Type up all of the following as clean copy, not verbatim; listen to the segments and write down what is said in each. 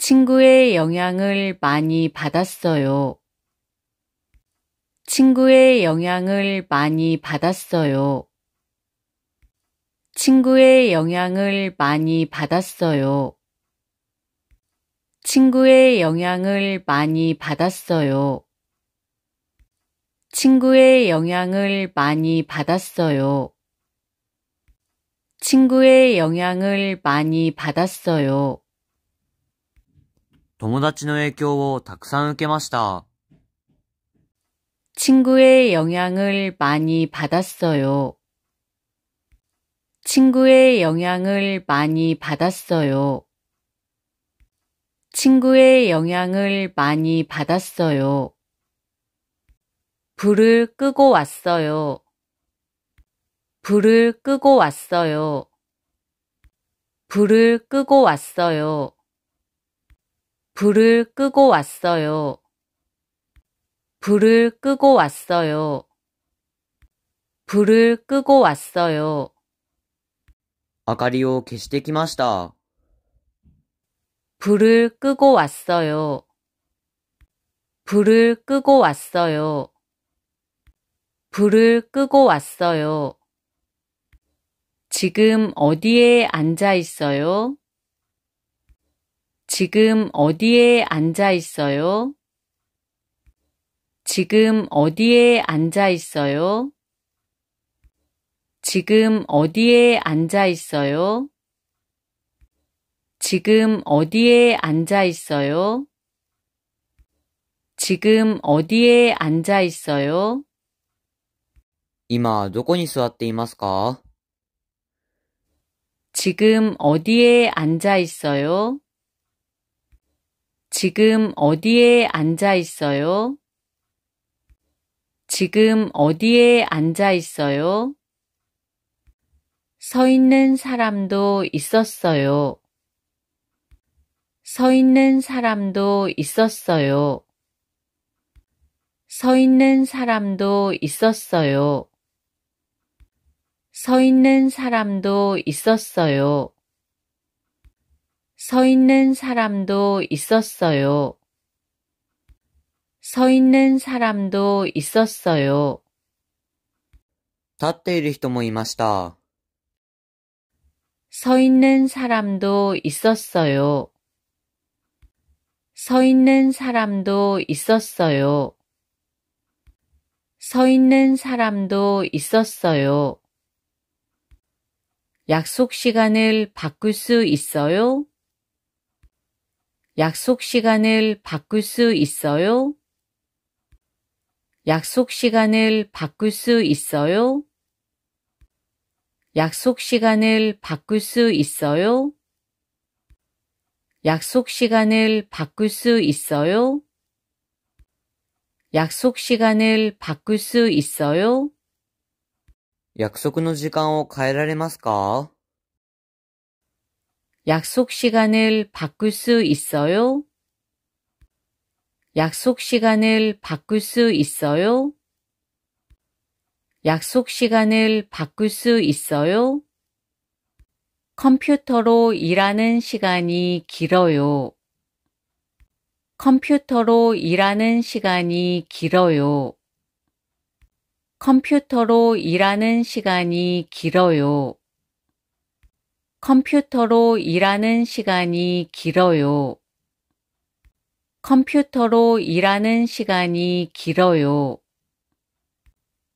친구의 영향을 많이 받았어요. 친구의 영향을 많이 받았어요. 친구의 영향을 많이 받았어요. 친구의 영향을 많이 받았어요. 친구의 영향을 많이 받았어요. 친구의 영향을 많이 받았어요. 友達の影響をたくさん受けました。 친구의 영향을 많이 받았어요. 친구의 영향을 많이 받았어요. 친구의 영향을 많이 받았어요. 불을 끄고 왔어요. 불을 끄고 왔어요. 불을 끄고 왔어요. 불을 끄고 왔어요. 불을 끄고 왔어요. 불을 끄고 왔어요. 明かりを消してきました。 불을 끄고 왔어요. 불을 끄고 왔어요. 불을 끄고 왔어요. 지금 어디에 앉아 있어요? 지금 어디에 앉아 있어요? 지금 어디에 앉아 있어요? 지금 어디에 앉아 있어요? 지금 어디에 앉아 있어요? 지금 어디에 앉아 있어요? 今どこに座っていますか？ 지금 어디에 앉아 있어요? 지금 어디에 앉아 있어요? 지금 어디에 앉아 있어요? 서 있는 사람도 있었어요. 서 있는 사람도 있었어요. 서 있는 사람도 있었어요. 서 있는 사람도 있었어요. 서 있는 사람도 있었어요. 서 있는 사람도 있었어요. 立っている人もいました。 서 있는 사람도 있었어요. 서 있는 사람도 있었어요. 서 있는 사람도 있었어요. 약속 시간을 바꿀 수 있어요? 약속 시간을 바꿀 수 있어요? 약속 시간을 바꿀 수 있어요? 약속 시간을 바꿀 수 있어요? 약속 시간을 바꿀 수 있어요? 약속 시간을 바꿀 수 있어요? 約束の時間を変えられますか？ 약속 시간을 바꿀 수 있어요? 약속 시간을 바꿀 수 있어요? 약속 시간을 바꿀 수 있어요? 컴퓨터로 일하는 시간이 길어요. 컴퓨터로 일하는 시간이 길어요. 컴퓨터로 일하는 시간이 길어요. 컴퓨터로 일하는 시간이 길어요. 컴퓨터로 일하는 시간이 길어요.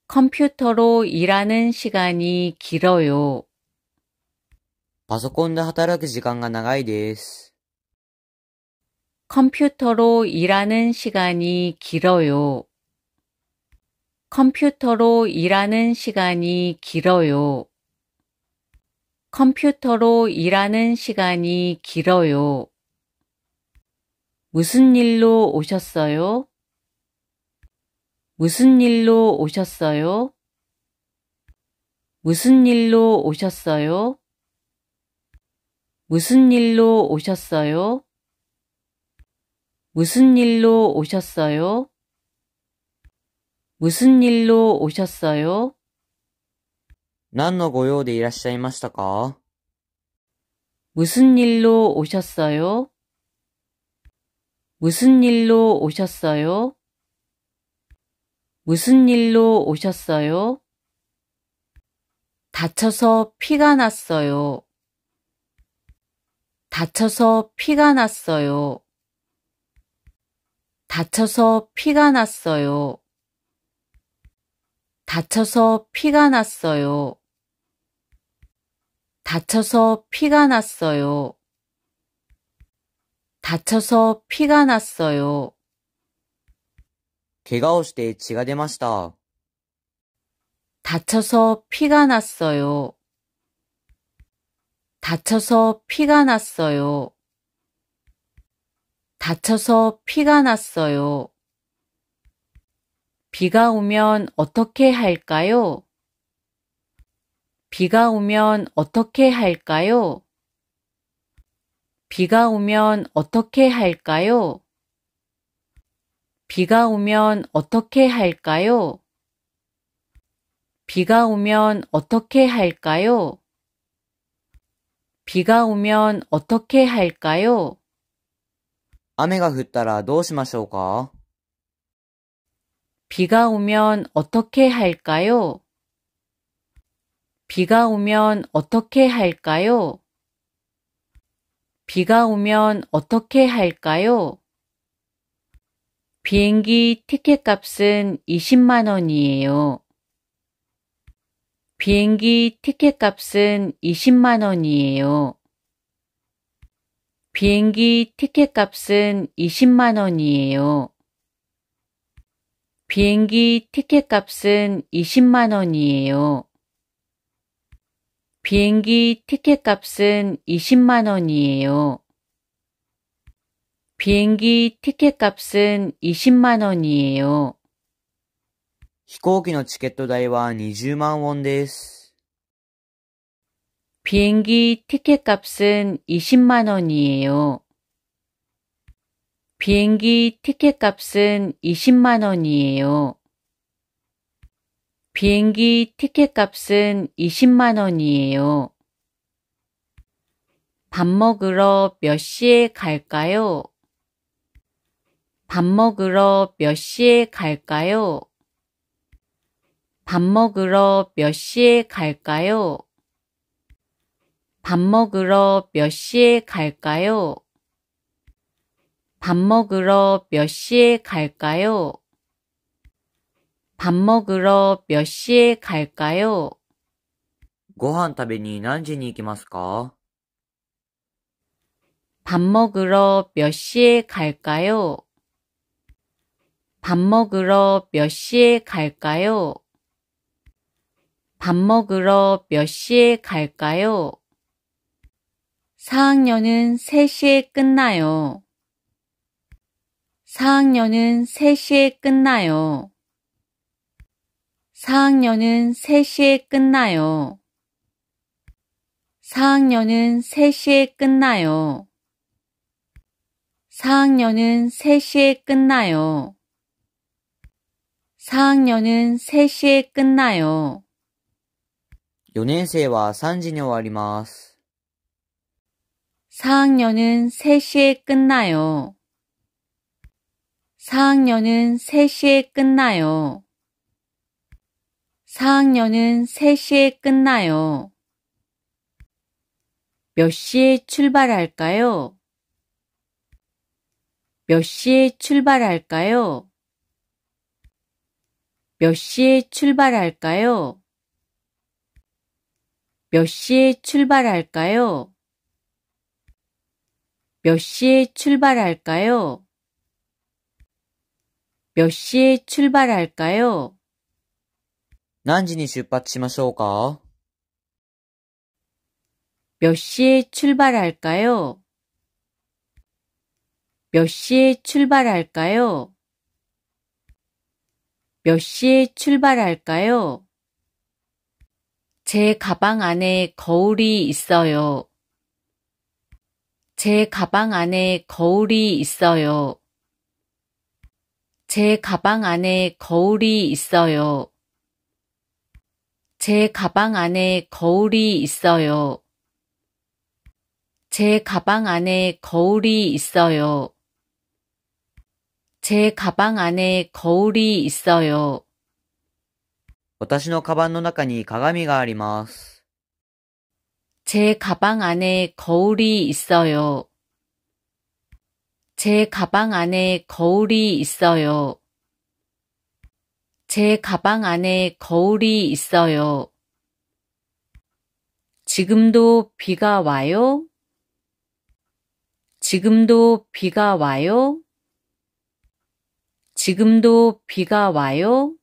컴퓨터로 일하는 시간이 길어요. パソコンで働く時間が長いです。 컴퓨터로 일하는 시간이 길어요. 컴퓨터로 일하는 시간이 길어요. 컴퓨터로 일하는 시간이 길어요. 무슨 일로 오셨어요? 무슨 일로 오셨어요? 무슨 일로 오셨어요? 무슨 일로 오셨어요? 무슨 일로 오셨어요? 무슨 일로 오셨어요? 何のご用でいらっしゃいましたか？ 무슨 일로 오셨어요? 무슨 일로 오셨어요? 무슨 일로 오셨어요? 다쳐서 피가 났어요. 다쳐서 피가 났어요. 다쳐서 피가 났어요. 다쳐서 피가 났어요. 다쳐서 피가 났어요. 다쳐서 피가 났어요. 怪我をして血が出ました。 다쳐서 피가 났어요. 다쳐서 피가 났어요. 다쳐서 피가 났어요. 비가 오면 어떻게 할까요? 비가 오면 어떻게 할까요? 비가 오면 어떻게 할까요? 비가 오면 어떻게 할까요? 비가 오면 어떻게 할까요? 비가 오면 어떻게 할까요? 雨が降ったらどうしましょうか？ 비가 오면 어떻게 할까요? 비가 오면 어떻게 할까요? 비가 오면 어떻게 할까요? 비행기 티켓 값은 20만 원이에요. 비행기 티켓 값은 20만 원이에요. 비행기 티켓 값은 20만 원이에요. 비행기 티켓 값은 20만 원이에요. 비행기 티켓 값은 20만 원이에요. 비행기 티켓 값은 20만 원이에요. 飛行機のチケット代は20万ウォンです。 비행기 티켓 값은 20만 원이에요. 비행기 티켓 값은 20만 원이에요. 비행기 티켓 값은 20만 원이에요. 밥 먹으러 몇 시에 갈까요? 밥 먹으러 몇 시에 갈까요? 밥 먹으러 몇 시에 갈까요? 밥 먹으러 몇 시에 갈까요? 밥 먹으러 몇 시에 갈까요? 밥 먹으러 몇 시에 갈까요? ご飯食べに何時に行きますか？ 밥 먹으러 몇 시에 갈까요? 밥 먹으러 몇 시에 갈까요? 밥 먹으러 몇 시에 갈까요? 4학년은 3시에 끝나요. 4학년은 3시에 끝나요. 4학년은 3시에 끝나요. 4학년은 3시에 끝나요. 4학년은 3시에 끝나요. 4학년은 3시에 끝나요. 4年生は3時に終わります。 4학년은 3시에 끝나요. 4학년은 3시에 끝나요. 4학년은 3시에 끝나요. 몇 시에 출발할까요? 몇 시에 출발할까요? 몇 시에 출발할까요? 몇 시에 출발할까요? 몇 시에 출발할까요? 몇 시에 출발할까요? 何時に出発しましょうか？ 몇 시에 출발할까요? 몇 시에 출발할까요? 몇 시에 출발할까요? 제 가방 안에 거울이 있어요. 제 가방 안에 거울이 있어요. 제 가방 안에 거울이 있어요. 제 가방 안에 거울이 있어요. 제 가방 안에 거울이 있어요. 제 가방 안에 거울이 있어요. 私のカバンの中に鏡があります。제 가방 안에 거울이 있어요. 제 가방 안에 거울이 있어요. 제 가방 안에 거울이 있어요. 지금도 비가 와요? 지금도 비가 와요? 지금도 비가 와요?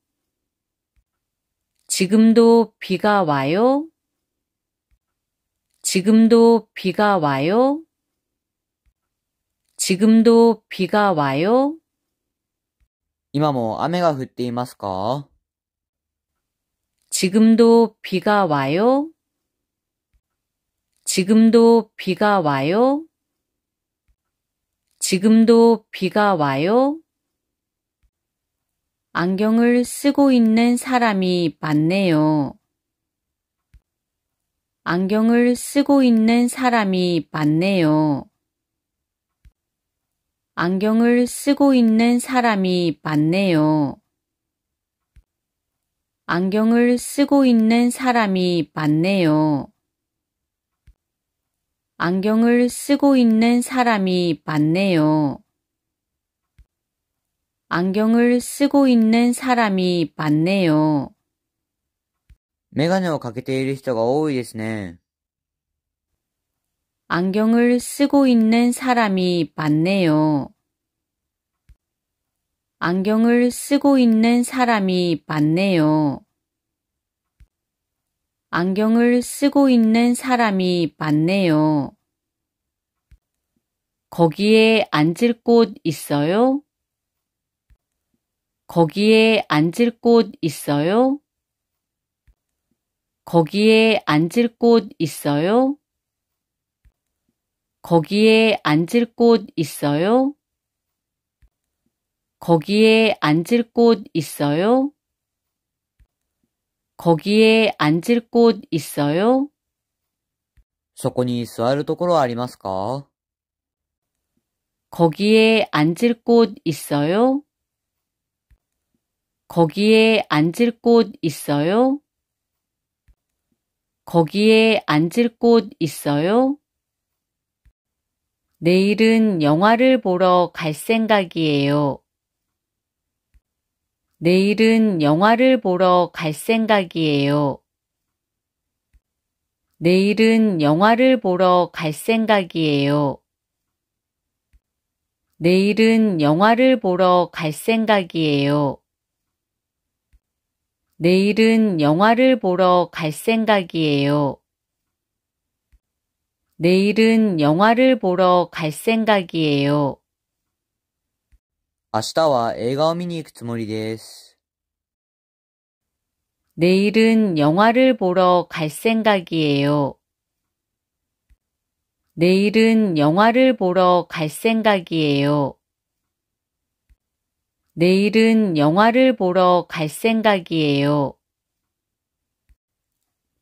지금도 비가 와요? 지금도 비가 와요? 지금도 비가 와요? 今も雨が降っていますか？ 지금도 비가 와요? 지금도 비가 와요? 지금도 비가 와요? 안경을 쓰고 있는 사람이 많네요. 안경을 쓰고 있는 사람이 많네요. 안경을 쓰고 있는 사람이 많네요. 안경을 쓰고 있는 사람이 많네요. 안경을 쓰고 있는 사람이 많네요. 안경을 쓰고 있는 사람이 많네요. メガネをかけている人が多いですね。 안경을 쓰고 있는 사람이 많네요. 안경을 쓰고 있는 사람이 많네요. 안경을 쓰고 있는 사람이 많네요. 거기에 앉을 곳 있어요? 거기에 앉을 곳 있어요? 거기에 앉을 곳 있어요? 거기에 앉을 곳 있어요? 거기에 앉을 곳 있어요? 거기에 앉을 곳 있어요? そこに座るところありますか？ 거기에 앉을 곳 있어요? 거기에 앉을 곳 있어요? 거기에 앉을 곳 있어요? 내일은 영화를 보러 갈 생각이에요. 내일은 영화를 보러 갈 생각이에요. 내일은 영화를 보러 갈 생각이에요. 내일은 영화를 보러 갈 생각이에요. 내일은 영화를 보러 갈 생각이에요. 내일은 영화를 보러 갈 생각이에요. 明日は映画を見に行くつもりです。 내일은 영화를 보러 갈 생각이에요. 내일은 영화를 보러 갈 생각이에요. 내일은 영화를 보러 갈 생각이에요.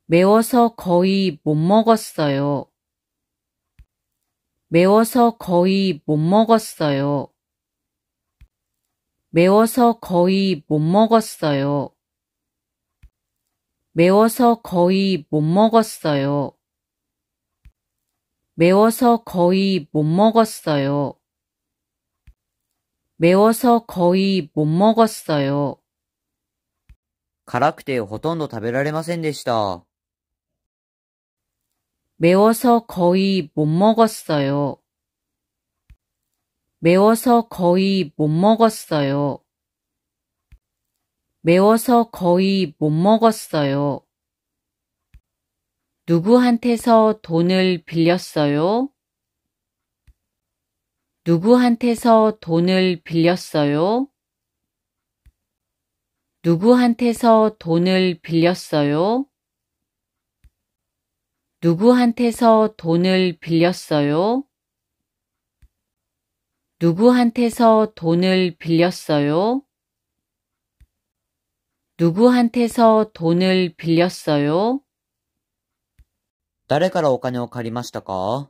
매워서 거의 못 먹었어요. 매워서 거의 못 먹었어요. 매워서 거의 못 먹었어요. 매워서 거의 못 먹었어요. 매워서 거의 못 먹었어요. 매워서 거의 못 먹었어요. 辛くてほとんど食べられませんでした。 매워서 거의 못 먹었어요. 매워서 거의 못 먹었어요. 매워서 거의 못 먹었어요. 누구한테서 돈을 빌렸어요? 누구한테서 돈을 빌렸어요? 누구한테서 돈을 빌렸어요? 누구한테서 돈을 빌렸어요? 누구한테서 돈을 빌렸어요? 누구한테서 돈을 빌렸어요? 誰からお金を借りましたか？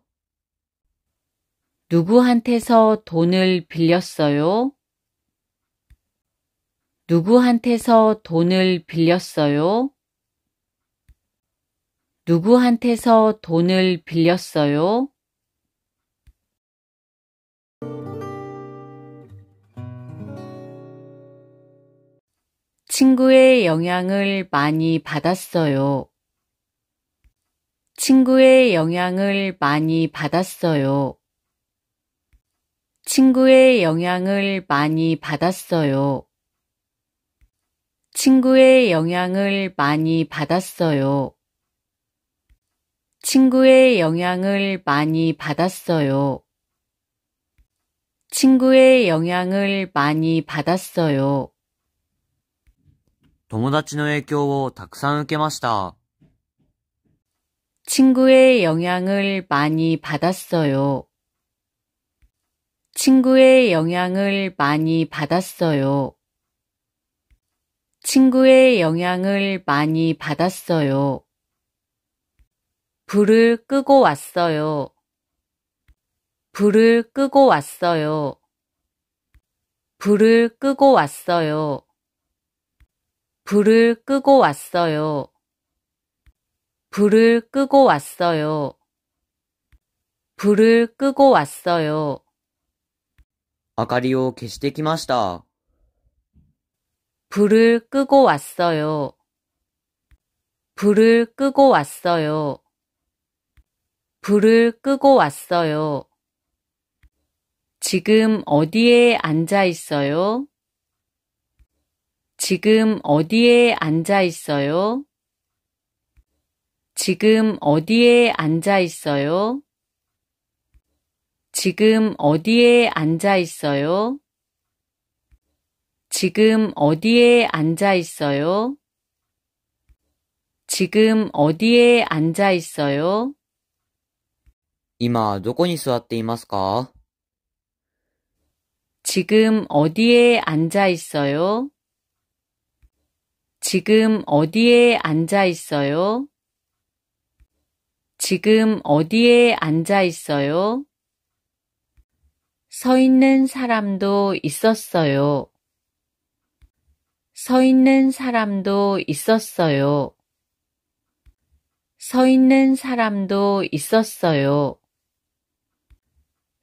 누구한테서 돈을 빌렸어요? 누구한테서 돈을 빌렸어요? 누구한테서 돈을 빌렸어요? 친구의 영향을 많이 받았어요. 친구의 영향을 많이 받았어요. 친구의 영향을 많이 받았어요. 친구의 영향을 많이 받았어요. 친구의 영향을 많이 받았어요. 친구의 영향을 많이 받았어요. 友達の影響をたくさん受けました。 친구의 영향을 많이 받았어요. 친구의 영향을 많이 받았어요. 친구의 영향을 많이 받았어요. 불을 끄고 왔어요. 불을 끄고 왔어요. 불을 끄고 왔어요. 불을 끄고 왔어요. 불을 끄고 왔어요. 불을 끄고 왔어요. 明かりを消してきました。 불을 끄고 왔어요. 불을 끄고 왔어요. 불을 끄고 왔어요. 지금 어디에 앉아 있어요? 지금 어디에 앉아 있어요? 지금 어디에 앉아 있어요? 지금 어디에 앉아 있어요? 지금 어디에 앉아 있어요? 지금 어디에 앉아 있어요? 今どこに座っていますか？ 지금 어디에 앉아 있어요? 지금 어디에 앉아 있어요? 지금 어디에 앉아 있어요? 서 있는 사람도 있었어요. 서 있는 사람도 있었어요. 서 있는 사람도 있었어요.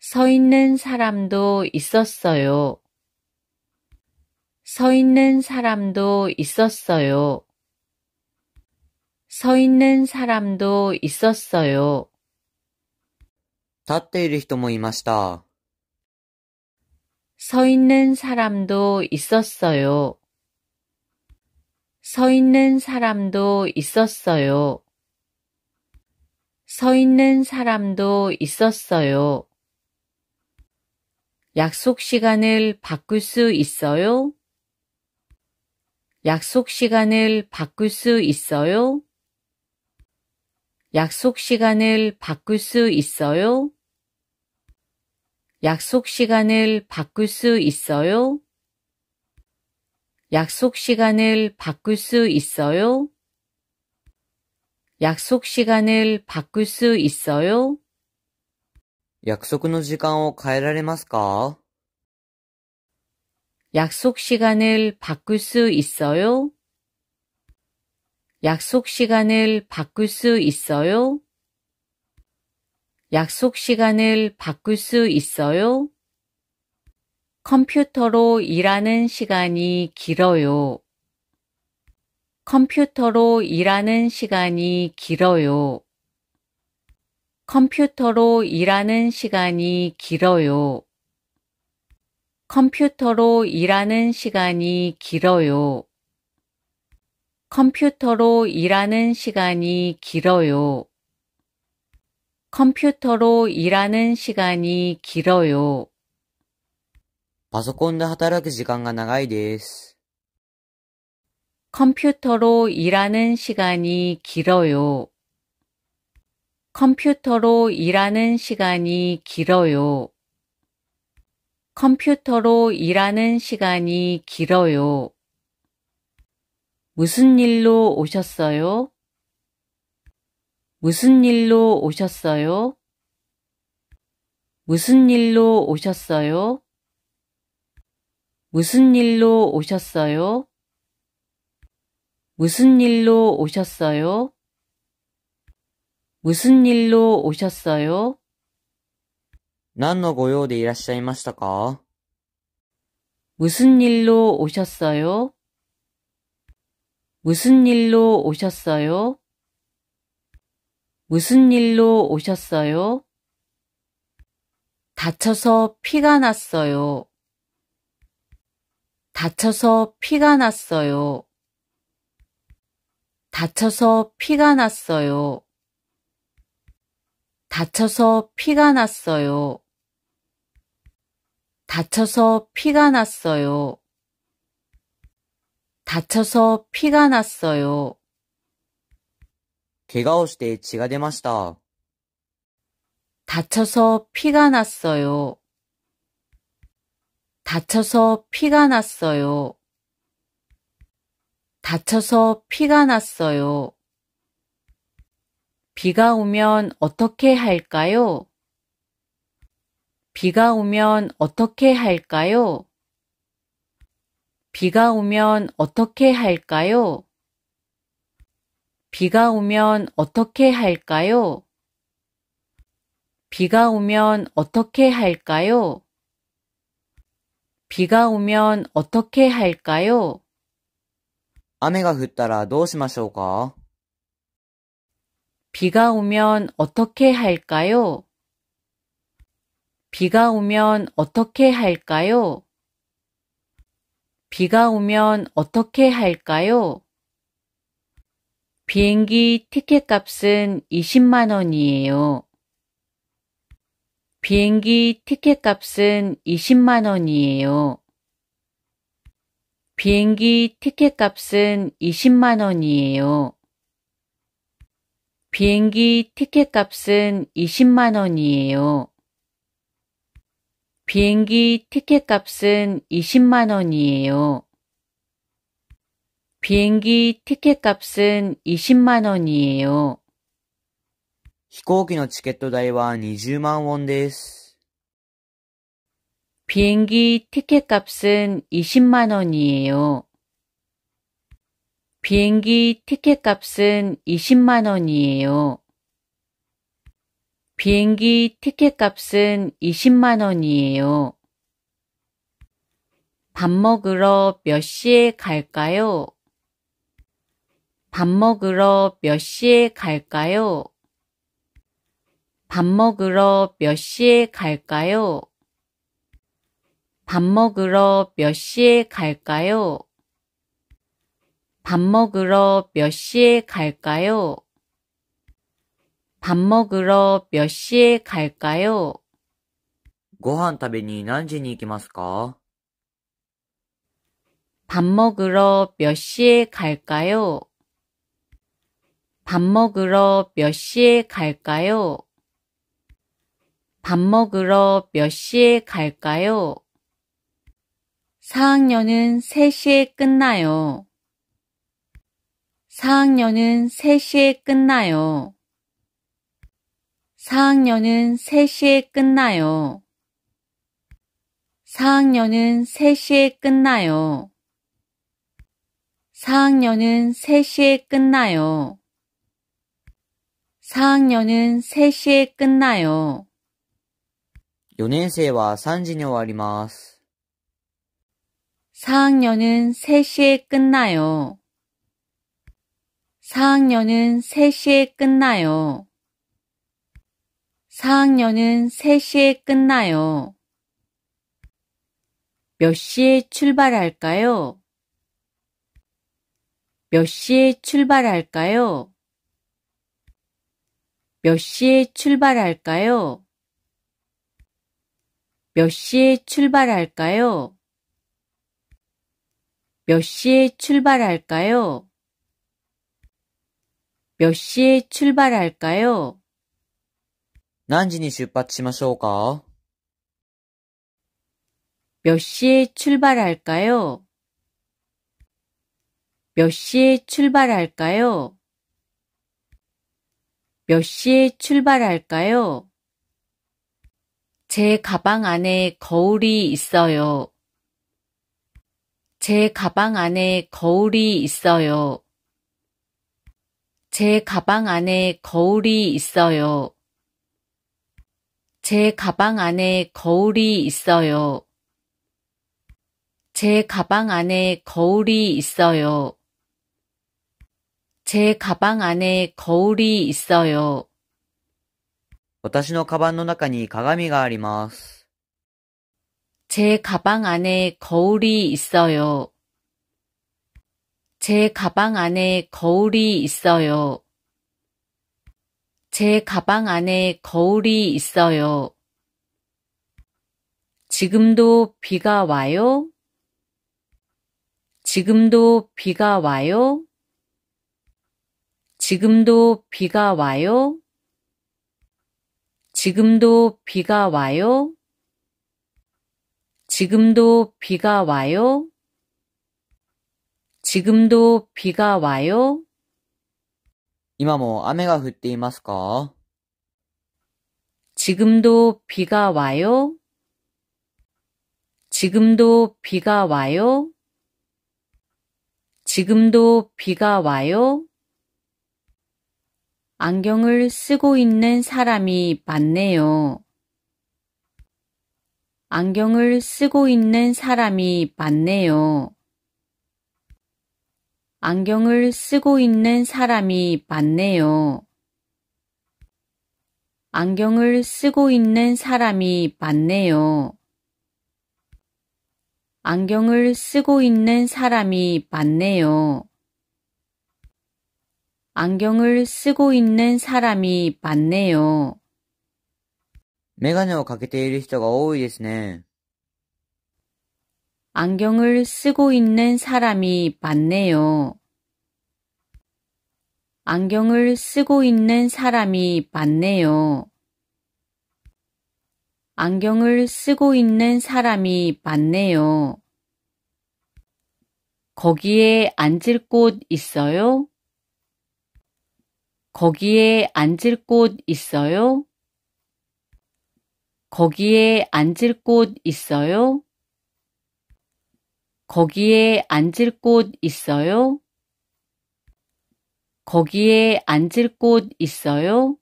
서 있는 사람도 있었어요. 서 있는 사람도 있었어요. 서 있는 사람도 있었어요. 立っている人もいました。 서 있는 사람도 있었어요. 서 있는 사람도 있었어요. 서 있는 사람도 있었어요. 약속 시간을 바꿀 수 있어요? 약속 시간을 바꿀 수 있어요? 약속 시간을 바꿀 수 있어요? 약속 시간을 바꿀 수 있어요? 약속 시간을 바꿀 수 있어요? 약속 시간을 바꿀 수 있어요? 約束の時間を変えられますか？ 약속 시간을 바꿀 수 있어요? 약속 시간을 바꿀 수 있어요? 약속 시간을 바꿀 수 있어요? 컴퓨터로 일하는 시간이 길어요. 컴퓨터로 일하는 시간이 길어요. 컴퓨터로 일하는 시간이 길어요. 컴퓨터로 일하는 시간이 길어요. 컴퓨터로 일하는 시간이 길어요. 컴퓨터로 일하는 시간이 길어요. パソコンで働く時間が長いです。 컴퓨터로 일하는 시간이 길어요. 컴퓨터로 일하는 시간이 길어요. 컴퓨터로 일하는 시간이 길어요. 무슨 일로 오셨어요? 무슨 일로 오셨어요? 무슨 일로 오셨어요? 무슨 일로 오셨어요? 무슨 일로 오셨어요? 무슨 일로 오셨어요? 何のご用でいらっしゃいましたか？ 무슨 일로 오셨어요? 무슨 일로 오셨어요? 무슨 일로 오셨어요? 다쳐서 피가 났어요. 다쳐서 피가 났어요. 다쳐서 피가 났어요. 다쳐서 피가 났어요. 다쳐서 피가 났어요. 다쳐서 피가 났어요. 怪我をして血が出ました。 다쳐서 피가 났어요. 다쳐서 피가 났어요. 다쳐서 피가 났어요. 비가 오면 어떻게 할까요? 비가 오면 어떻게 할까요? 비가 오면 어떻게 할까요? 비가 오면 어떻게 할까요? 비가 오면 어떻게 할까요? 비가 오면 어떻게 할까요? 雨が降ったらどうしましょうか？ 비가 오면 어떻게 할까요? 비가 오면 어떻게 할까요? 비가 오면 어떻게 할까요? 비행기 티켓 값은 20만 원이에요. 비행기 티켓 값은 20만 원이에요. 비행기 티켓 값은 20만 원이에요. 비행기 티켓 값은 20만 원이에요. 비행기 티켓 값은 20만 원이에요. 비행기 티켓 값은 20만 원이에요. 飛行機のチケット代は20万ウォンです。 비행기 티켓 값은 20만 원이에요. 비행기 티켓 값은 20만 원이에요. 비행기 티켓 값은 20만 원이에요. 밥 먹으러 몇 시에 갈까요? 밥 먹으러 몇 시에 갈까요? 밥 먹으러 몇 시에 갈까요? 밥 먹으러 몇 시에 갈까요? 밥 먹으러 몇 시에 갈까요? 밥 먹으러 몇 시에 갈까요? ご飯食べに何時に行きますか？ 밥 먹으러 몇 시에 갈까요? 밥 먹으러 몇 시에 갈까요? 밥 먹으러 몇 시에 갈까요? 4학년은 3시에 끝나요. 4학년은 3시에 끝나요. 4학년은 3시에 끝나요. 4학년은 3시에 끝나요. 4학년은 3시에 끝나요. 4학년은 3시에 끝나요. 4年生は3時に終わります。 4학년은 3시에 끝나요. 4학년은 3시에 끝나요. 4학년은 3시에 끝나요. 몇 시에 출발할까요? 몇 시에 출발할까요? 몇 시에 출발할까요? 몇 시에 출발할까요? 몇 시에 출발할까요? 몇 시에 출발할까요? 何時に出発しましょうか？ 몇 시에 출발할까요? 몇 시에 출발할까요? 몇 시에 출발할까요? 제 가방 안에 거울이 있어요. 제 가방 안에 거울이 있어요. 제 가방 안에 거울이 있어요. 제 가방 안에 거울이 있어요. 제 가방 안에 거울이 있어요. 제 가방 안에 거울이 있어요. 私のカバンの中に鏡があります。제 가방 안에 거울이 있어요. 제 가방 안에 거울이 있어요. 제 가방 안에 거울이 있어요. 지금도 비가 와요? 지금도 비가 와요? 지금도 비가 와요? 지금도 비가 와요? 지금도 비가 와요? 지금도 비가 와요? 今も雨が降っていますか？ 지금도 비가 와요? 지금도 비가 와요? 지금도 비가 와요? 안경을 쓰고 있는 사람이 많네요. 안경을 쓰고 있는 사람이 많네요. 안경을 쓰고 있는 사람이 많네요. 안경을 쓰고 있는 사람이 많네요. 안경을 쓰고 있는 사람이 많네요. 안경을 쓰고 있는 사람이 많네요. メガネをかけている人が多いですね。 안경을 쓰고 있는 사람이 많네요. 안경을 쓰고 있는 사람이 많네요. 안경을 쓰고 있는 사람이 많네요. 거기에 앉을 곳 있어요? 거기에 앉을 곳 있어요? 거기에 앉을 곳 있어요? 거기에 앉을 곳 있어요? 거기에 앉을 곳 있어요?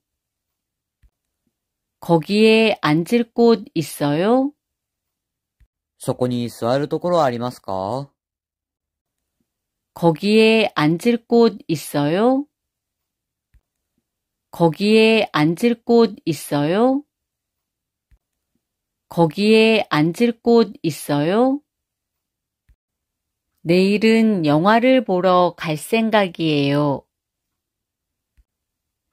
거기에 앉을 곳 있어요? そこに座るところはありますか？ 거기에 앉을 곳 있어요? 거기에 앉을 곳 있어요? 거기에 앉을 곳 있어요? 내일은 영화를 보러 갈 생각이에요.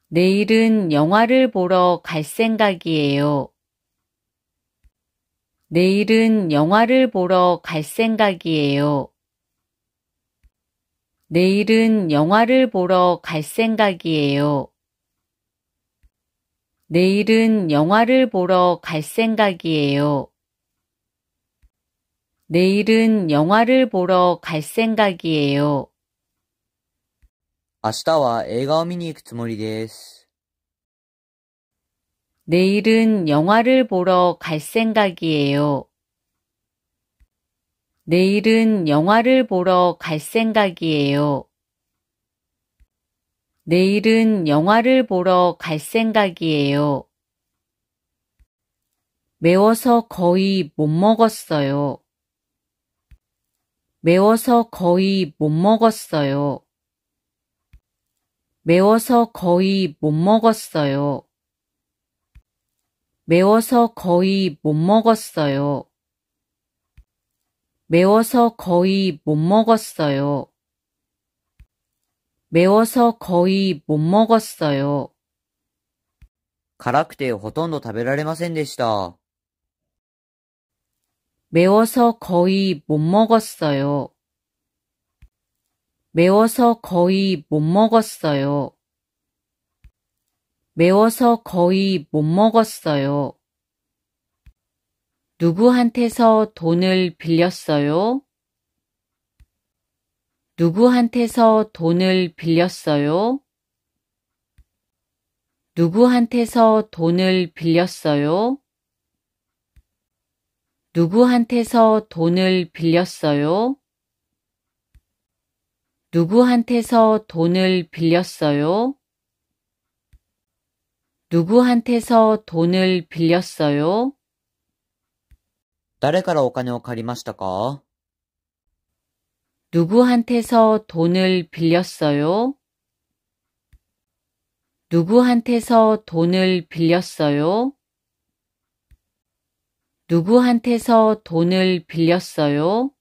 내일은 영화를 보러 갈 생각이에요. 내일은 영화를 보러 갈 생각이에요. 내일은 영화를 보러 갈 생각이에요. 내일은 영화를 보러 갈 생각이에요. 내일은 영화를 보러 갈 생각이에요. 明日は映画を見に行くつもりです。 내일은 영화를 보러 갈 생각이에요. 내일은 영화를 보러 갈 생각이에요. 내일은 영화를 보러 갈 생각이에요. 매워서 거의 못 먹었어요. 매워서 거의 못 먹었어요. 매워서 거의 못 먹었어요. 매워서 거의 못 먹었어요. 매워서 거의 못 먹었어요. 매워서 거의 못 먹었어요. 辛くてほとんど食べられませんでした。 매워서 거의 못 먹었어요. 매워서 거의 못 먹었어요. 매워서 거의 못 먹었어요. 누구한테서 돈을 빌렸어요? 누구한테서 돈을 빌렸어요? 누구한테서 돈을 빌렸어요? 누구한테서 돈을 빌렸어요? 누구한테서 돈을 빌렸어요? 누구한테서 돈을 빌렸어요? 誰からお金を借りましたか？ 누구한테서 돈을 빌렸어요? 누구한테서 돈을 빌렸어요? 누구한테서 돈을 빌렸어요?